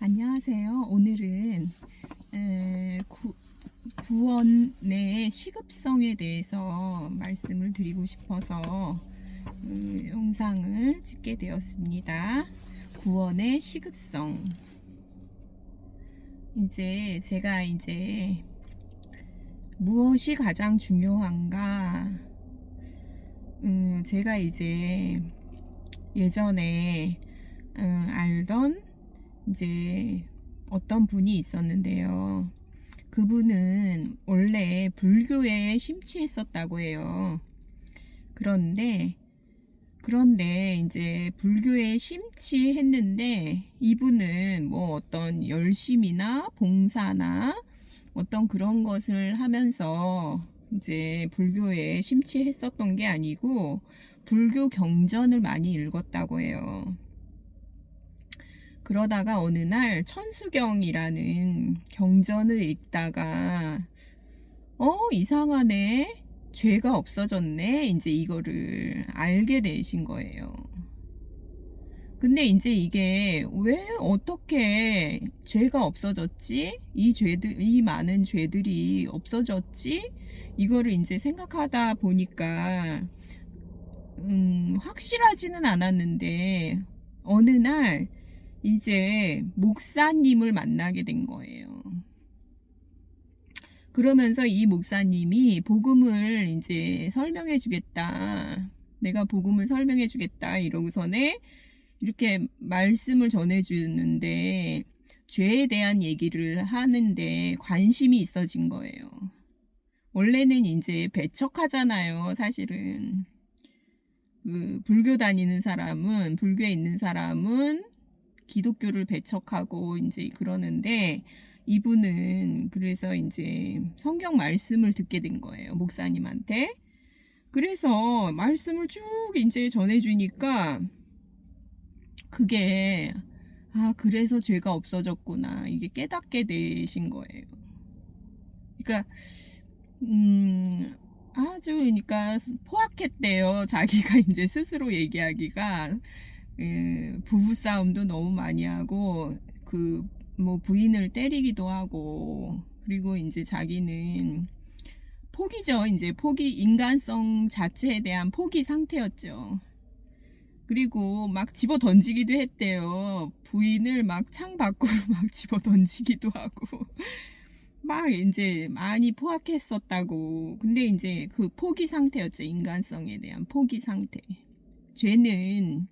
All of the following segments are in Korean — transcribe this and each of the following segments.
안녕하세요. 오늘은 구원의 시급성에 대해서 말씀을 드리고 싶어서 영상을 찍게 되었습니다. 구원의 시급성. 제가 무엇이 가장 중요한가? 제가 예전에 알던 어떤 분이 있었는데요. 그분은 원래 불교에 심취했었다고 해요. 그런데 불교에 심취했는데 이분은 뭐 어떤 열심이나 봉사나 어떤 그런 것을 하면서 불교에 심취했었던 게 아니고 불교 경전을 많이 읽었다고 해요. 그러다가 어느 날 천수경이라는 경전을 읽다가 이상하네, 죄가 없어졌네, 이거를 알게 되신 거예요. 근데 이게 왜 어떻게 죄가 없어졌지? 이 많은 죄들이 없어졌지? 이거를 생각하다 보니까 확실하지는 않았는데 어느 날 목사님을 만나게 된 거예요. 그러면서 이 목사님이 복음을 설명해 주겠다. 내가 복음을 설명해 주겠다. 이러고서는 이렇게 말씀을 전해 주는데 죄에 대한 얘기를 하는데 관심이 있어진 거예요. 원래는 배척하잖아요, 사실은. 불교에 있는 사람은 기독교를 배척하고 그러는데 이분은 그래서 성경 말씀을 듣게 된 거예요, 목사님한테. 그래서 말씀을 쭉 전해주니까 그게 그래서 죄가 없어졌구나, 이게 깨닫게 되신 거예요. 그러니까 그러니까 포악했대요, 자기가 스스로 얘기하기가. 부부싸움도 너무 많이 하고 뭐 부인을 때리기도 하고, 그리고 자기는 포기죠. 인간성 자체에 대한 포기 상태였죠. 그리고 막 집어 던지기도 했대요. 부인을 막 창 밖으로 막 집어 던지기도 하고 막 많이 포악했었다고. 근데 그 포기 상태였죠. 인간성에 대한 포기 상태. 죄는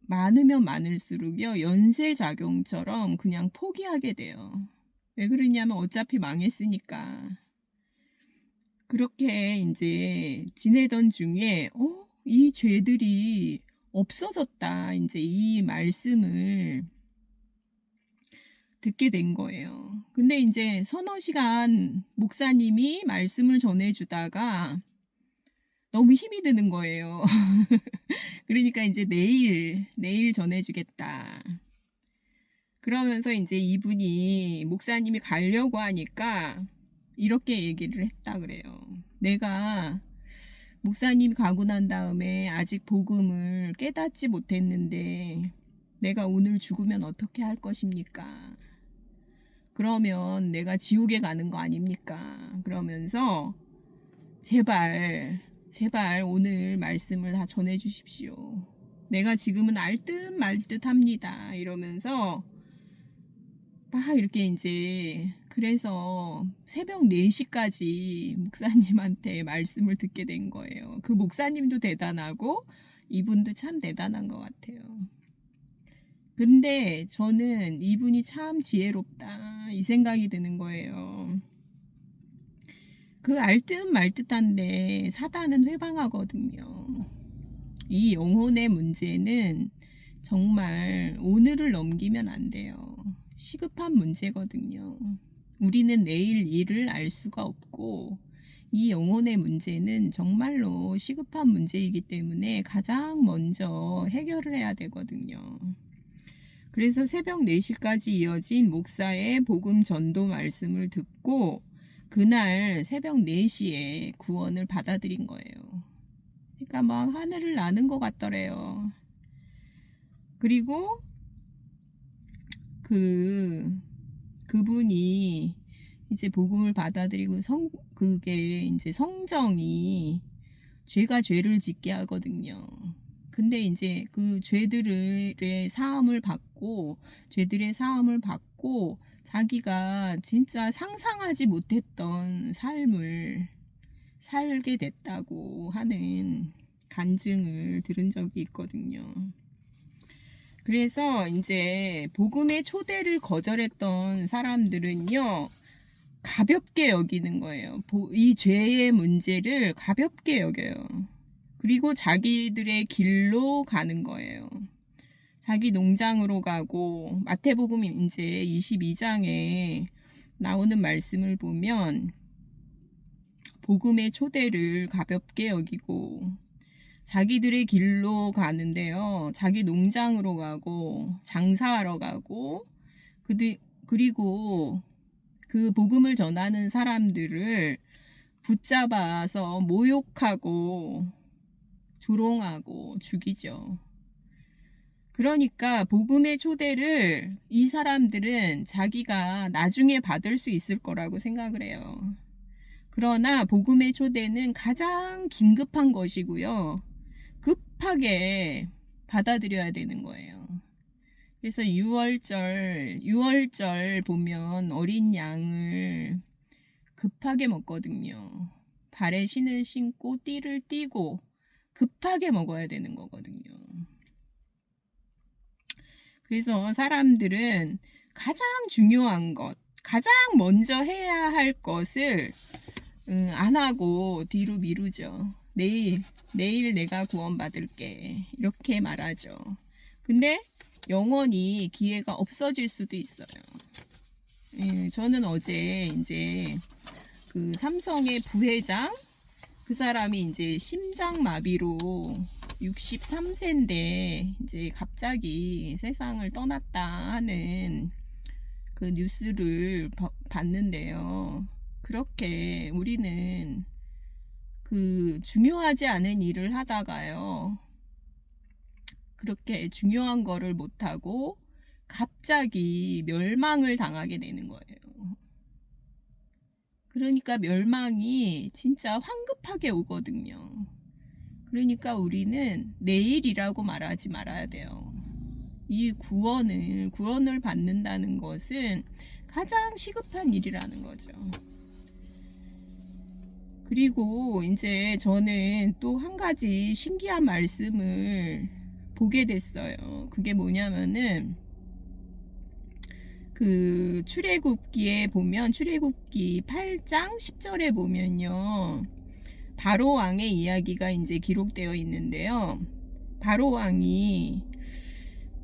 많으면 많을수록요, 연쇄작용처럼 그냥 포기하게 돼요. 왜 그러냐면 어차피 망했으니까. 그렇게 지내던 중에 이 죄들이 없어졌다, 이 말씀을 듣게 된 거예요. 근데 서너 시간 목사님이 말씀을 전해주다가 너무 힘이 드는 거예요. 그러니까 내일 전해주겠다. 그러면서 이분이, 목사님이 가려고 하니까 이렇게 얘기를 했다 그래요. 내가 목사님이 가고 난 다음에 아직 복음을 깨닫지 못했는데 내가 오늘 죽으면 어떻게 할 것입니까? 그러면 내가 지옥에 가는 거 아닙니까? 그러면서 제발 오늘 말씀을 다 전해 주십시오. 내가 지금은 알 듯 말 듯 합니다. 이러면서 막 이렇게 그래서 새벽 4시까지 목사님한테 말씀을 듣게 된 거예요. 그 목사님도 대단하고 이분도 참 대단한 것 같아요. 근데 저는 이분이 참 지혜롭다, 이 생각이 드는 거예요. 그 알 듯 말 듯한데 사단은 회방하거든요. 이 영혼의 문제는 정말 오늘을 넘기면 안 돼요. 시급한 문제거든요. 우리는 내일 일을 알 수가 없고, 이 영혼의 문제는 정말로 시급한 문제이기 때문에 가장 먼저 해결을 해야 되거든요. 그래서 새벽 4시까지 이어진 목사의 복음 전도 말씀을 듣고 그날 새벽 4시에 구원을 받아들인 거예요. 그러니까 막 하늘을 나는 것 같더래요. 그리고 그분이 이제 복음을 받아들이고 그게 이제 성정이 죄가 죄를 짓게 하거든요. 근데 이제 그 죄들의 사함을 받고 자기가 진짜 상상하지 못했던 삶을 살게 됐다고 하는 간증을 들은 적이 있거든요. 그래서 이제 복음의 초대를 거절했던 사람들은요, 가볍게 여기는 거예요. 이 죄의 문제를 가볍게 여겨요. 그리고 자기들의 길로 가는 거예요. 자기 농장으로 가고, 마태복음 이제 22장에 나오는 말씀을 보면 복음의 초대를 가볍게 여기고 자기들의 길로 가는데요. 자기 농장으로 가고 장사하러 가고 그리고 그 복음을 전하는 사람들을 붙잡아서 모욕하고 조롱하고 죽이죠. 그러니까 복음의 초대를 이 사람들은 자기가 나중에 받을 수 있을 거라고 생각을 해요. 그러나 복음의 초대는 가장 긴급한 것이고요. 급하게 받아들여야 되는 거예요. 그래서 6월절 보면 어린 양을 급하게 먹거든요. 발에 신을 신고 띠를 띠고 급하게 먹어야 되는 거거든요. 그래서 사람들은 가장 중요한 것, 가장 먼저 해야 할 것을 안 하고 뒤로 미루죠. 내일 내가 구원받을게. 이렇게 말하죠. 근데 영원히 기회가 없어질 수도 있어요. 저는 어제 이제 그 삼성의 부회장, 그 사람이 이제 심장마비로 63세인데 이제 갑자기 세상을 떠났다 하는 그 뉴스를 봤는데요. 그렇게 우리는 그 중요하지 않은 일을 하다가요, 그렇게 중요한 거를 못하고 갑자기 멸망을 당하게 되는 거예요. 그러니까 멸망이 진짜 황급하게 오거든요. 그러니까 우리는 내일이라고 말하지 말아야 돼요. 이 구원을 받는다는 것은 가장 시급한 일이라는 거죠. 그리고 이제 저는 또 한 가지 신기한 말씀을 보게 됐어요. 그게 뭐냐면은 그 출애굽기에 보면 출애굽기 8장 10절에 보면요. 바로 왕의 이야기가 이제 기록되어 있는데요. 바로 왕이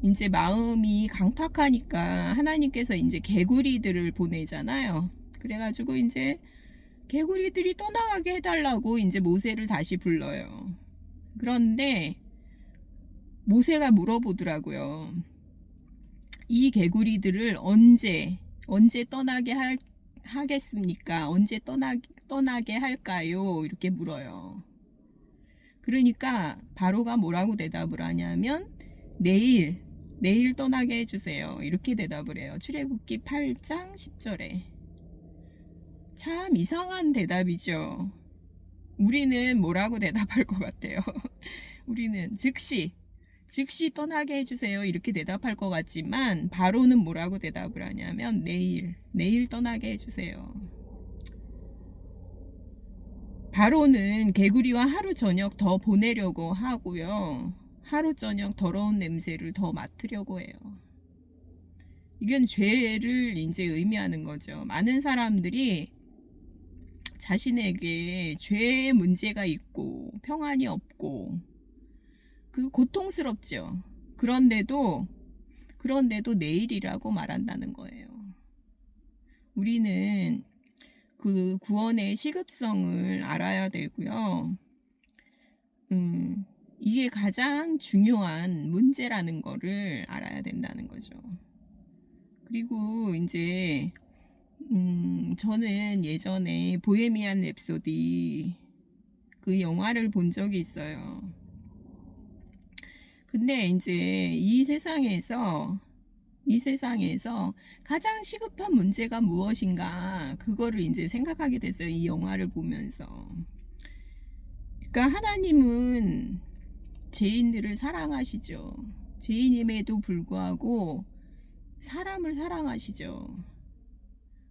이제 마음이 강팍하니까 하나님께서 이제 개구리들을 보내잖아요. 그래가지고 이제 개구리들이 떠나가게 해달라고 이제 모세를 다시 불러요. 그런데 모세가 물어보더라고요. 이 개구리들을 언제 떠나게 하겠습니까? 언제 떠나게 할까요? 이렇게 물어요. 그러니까 바로가 뭐라고 대답을 하냐면 내일 떠나게 해주세요. 이렇게 대답을 해요. 출애굽기 8장 10절에. 참 이상한 대답이죠. 우리는 뭐라고 대답할 것 같아요? 우리는 즉시 떠나게 해주세요. 이렇게 대답할 것 같지만 바로는 뭐라고 대답을 하냐면 내일 떠나게 해주세요. 바로는 개구리와 하루 저녁 더 보내려고 하고요. 하루 저녁 더러운 냄새를 더 맡으려고 해요. 이건 죄를 이제 의미하는 거죠. 많은 사람들이 자신에게 죄의 문제가 있고 평안이 없고 그 고통스럽죠. 그런데도 내일이라고 말한다는 거예요. 우리는 그 구원의 시급성을 알아야 되고요. 이게 가장 중요한 문제라는 거를 알아야 된다는 거죠. 그리고 이제 저는 예전에 보헤미안 랩소디 그 영화를 본 적이 있어요. 근데 이제 이 세상에서 이 세상에서 가장 시급한 문제가 무엇인가, 그거를 이제 생각하게 됐어요. 이 영화를 보면서. 그러니까 하나님은 죄인들을 사랑하시죠. 죄인임에도 불구하고 사람을 사랑하시죠.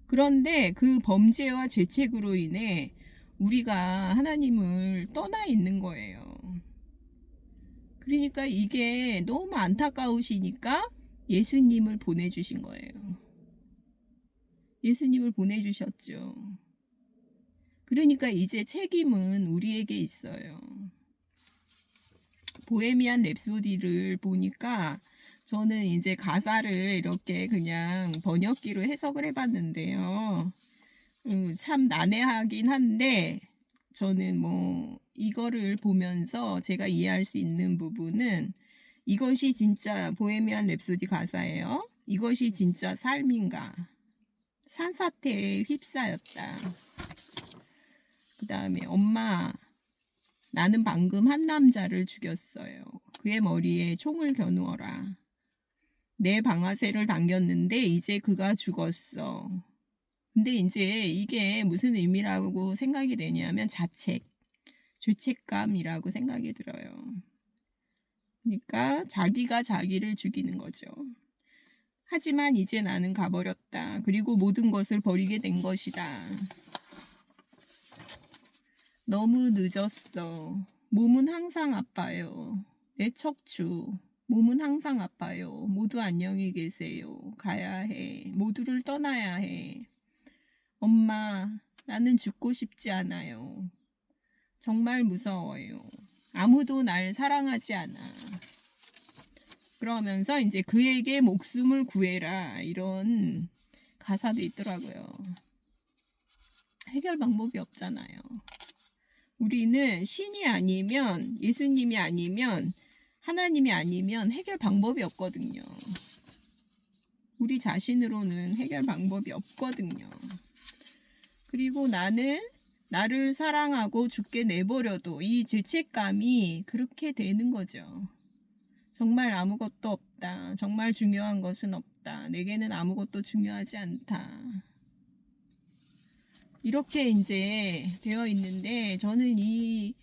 그런데 그 범죄와 죄책으로 인해 우리가 하나님을 떠나 있는 거예요. 그러니까 이게 너무 안타까우시니까 예수님을 보내주신 거예요. 예수님을 보내주셨죠. 그러니까 이제 책임은 우리에게 있어요. 보헤미안 랩소디를 보니까 저는 이제 가사를 이렇게 그냥 번역기로 해석을 해봤는데요. 참 난해하긴 한데 저는 뭐 이거를 보면서 제가 이해할 수 있는 부분은, 이것이 진짜 보헤미안 랩소디 가사예요. 이것이 진짜 삶인가? 산사태에 휩싸였다. 그 다음에 엄마, 나는 방금 한 남자를 죽였어요. 그의 머리에 총을 겨누어라. 내 방아쇠를 당겼는데 이제 그가 죽었어. 근데 이제 이게 무슨 의미라고 생각이 되냐면 자책, 죄책감이라고 생각이 들어요. 그러니까 자기가 자기를 죽이는 거죠. 하지만 이제 나는 가버렸다. 그리고 모든 것을 버리게 된 것이다. 너무 늦었어. 몸은 항상 아파요. 내 척추. 몸은 항상 아파요. 모두 안녕히 계세요. 가야 해. 모두를 떠나야 해. 엄마, 나는 죽고 싶지 않아요. 정말 무서워요. 아무도 날 사랑하지 않아. 그러면서 이제 그에게 목숨을 구해라, 이런 가사도 있더라고요. 해결 방법이 없잖아요. 우리는 신이 아니면, 예수님이 아니면, 하나님이 아니면 해결 방법이 없거든요. 우리 자신으로는 해결 방법이 없거든요. 그리고 나는 나를 사랑하고 죽게 내버려도 이 죄책감이 그렇게 되는 거죠. 정말 아무것도 없다. 정말 중요한 것은 없다. 내게는 아무것도 중요하지 않다. 이렇게 이제 되어 있는데 저는 이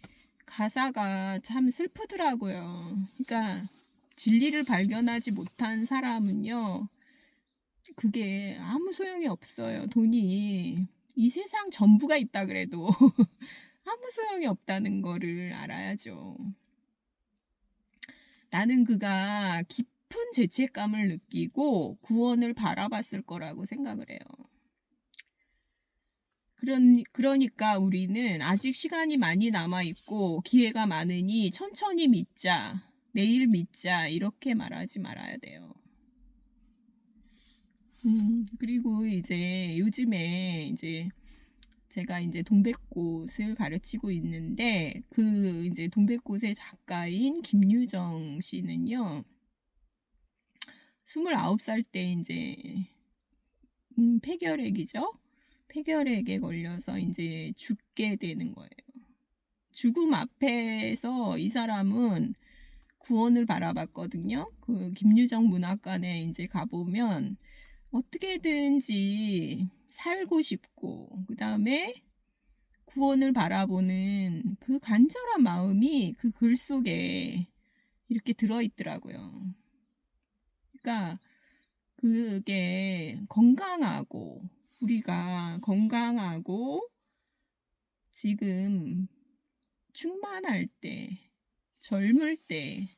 가사가 참 슬프더라고요. 그러니까 진리를 발견하지 못한 사람은요, 그게 아무 소용이 없어요. 돈이 이 세상 전부가 있다 그래도 아무 소용이 없다는 거를 알아야죠. 나는 그가 깊은 죄책감을 느끼고 구원을 바라봤을 거라고 생각을 해요. 그러니까 우리는 아직 시간이 많이 남아있고 기회가 많으니 천천히 믿자, 내일 믿자, 이렇게 말하지 말아야 돼요. 그리고 이제 요즘에 이제 제가 이제 동백꽃을 가르치고 있는데, 그 이제 동백꽃의 작가인 김유정 씨는요, 29살 때 이제 폐결핵이죠. 폐결핵에 걸려서 이제 죽게 되는 거예요. 죽음 앞에서 이 사람은 구원을 바라봤거든요. 그 김유정 문학관에 이제 가보면 어떻게든지 살고 싶고, 그 다음에 구원을 바라보는 그 간절한 마음이 그 글 속에 이렇게 들어있더라고요. 그러니까 그게 건강하고, 우리가 건강하고 지금 충만할 때, 젊을 때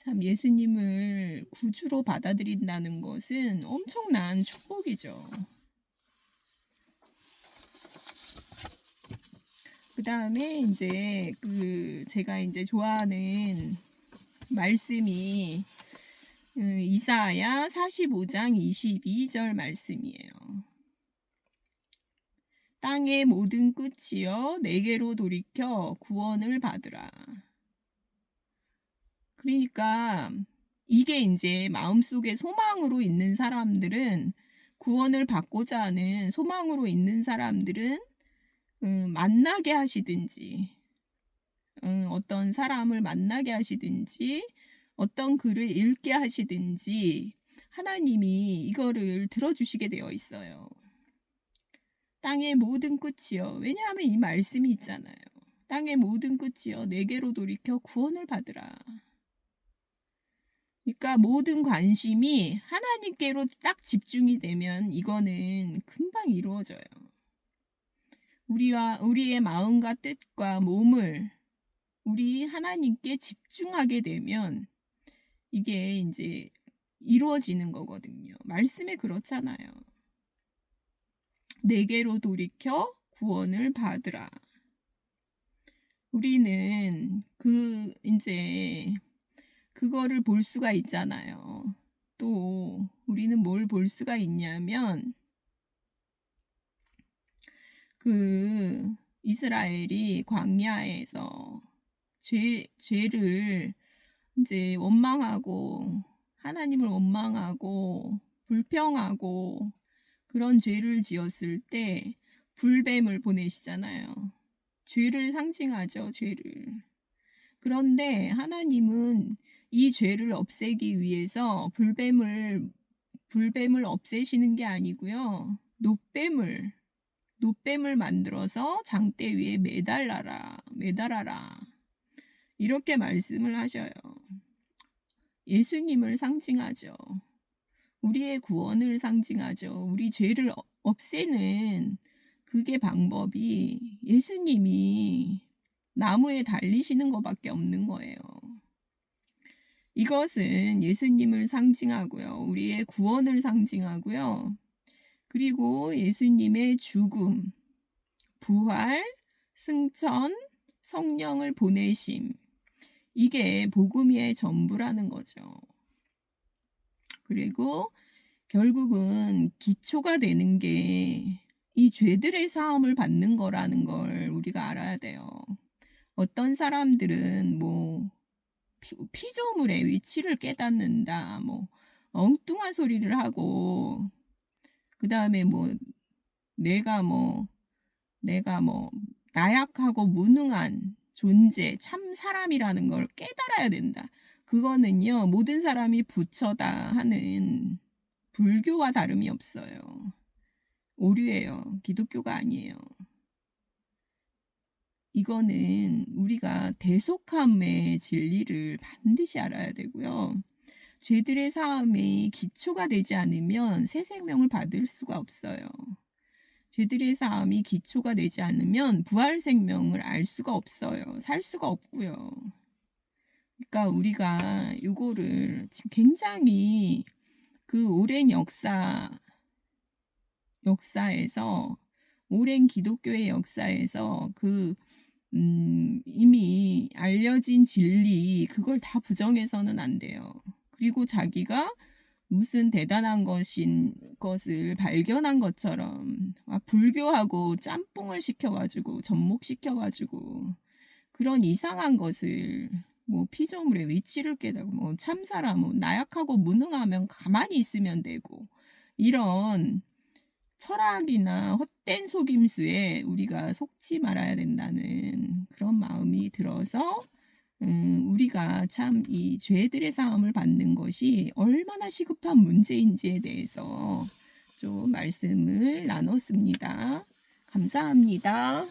참 예수님을 구주로 받아들인다는 것은 엄청난 축복이죠. 그 다음에 이제 제가 이제 좋아하는 말씀이 이사야 45장 22절 말씀이에요. 땅의 모든 끝이여 내게로 돌이켜 구원을 받으라. 그러니까 이게 이제 마음속에 소망으로 있는 사람들은, 구원을 받고자 하는 소망으로 있는 사람들은 만나게 하시든지, 어떤 사람을 만나게 하시든지, 어떤 글을 읽게 하시든지 하나님이 이거를 들어주시게 되어 있어요. 땅의 모든 끝이여. 왜냐하면 이 말씀이 있잖아요. 땅의 모든 끝이여 내게로 돌이켜 구원을 받으라. 그러니까 모든 관심이 하나님께로 딱 집중이 되면 이거는 금방 이루어져요. 우리의 마음과 뜻과 몸을 우리 하나님께 집중하게 되면 이게 이제 이루어지는 거거든요. 말씀에 그렇잖아요. 내게로 돌이켜 구원을 받으라. 우리는 이제 그거를 볼 수가 있잖아요. 또 우리는 뭘 볼 수가 있냐면 이스라엘이 광야에서 죄를 이제 원망하고 하나님을 원망하고 불평하고 그런 죄를 지었을 때 불뱀을 보내시잖아요. 죄를 상징하죠, 죄를. 그런데 하나님은 이 죄를 없애기 위해서 불뱀을 없애시는 게 아니고요. 노뱀을 만들어서 장대 위에 매달아라. 이렇게 말씀을 하셔요. 예수님을 상징하죠. 우리의 구원을 상징하죠. 우리 죄를 없애는 그게 방법이 예수님이 나무에 달리시는 것밖에 없는 거예요. 이것은 예수님을 상징하고요. 우리의 구원을 상징하고요. 그리고 예수님의 죽음, 부활, 승천, 성령을 보내심. 이게 복음의 전부라는 거죠. 그리고 결국은 기초가 되는 게 이 죄들의 사함을 받는 거라는 걸 우리가 알아야 돼요. 어떤 사람들은 피조물의 위치를 깨닫는다, 엉뚱한 소리를 하고, 그 다음에 내가 나약하고 무능한 존재, 참 사람이라는 걸 깨달아야 된다. 그거는요, 모든 사람이 부처다 하는 불교와 다름이 없어요. 오류예요. 기독교가 아니에요. 이거는 우리가 대속함의 진리를 반드시 알아야 되고요. 죄들의 사함이 기초가 되지 않으면 새 생명을 받을 수가 없어요. 죄들의 사함이 기초가 되지 않으면 부활 생명을 알 수가 없어요. 살 수가 없고요. 그러니까 우리가 이거를 지금 굉장히 그 오랜 역사에서 오랜 기독교의 역사에서 이미 알려진 진리 그걸 다 부정해서는 안 돼요. 그리고 자기가 무슨 대단한 것을 발견한 것처럼 불교하고 짬뽕을 시켜가지고 접목시켜가지고 그런 이상한 것을 피조물의 위치를 깨닫고 참사람 나약하고 무능하면 가만히 있으면 되고 이런 철학이나 헛된 속임수에 우리가 속지 말아야 된다는 그런 마음이 들어서 우리가 참 이 죄들의 사함을 받는 것이 얼마나 시급한 문제인지에 대해서 좀 말씀을 나눴습니다. 감사합니다.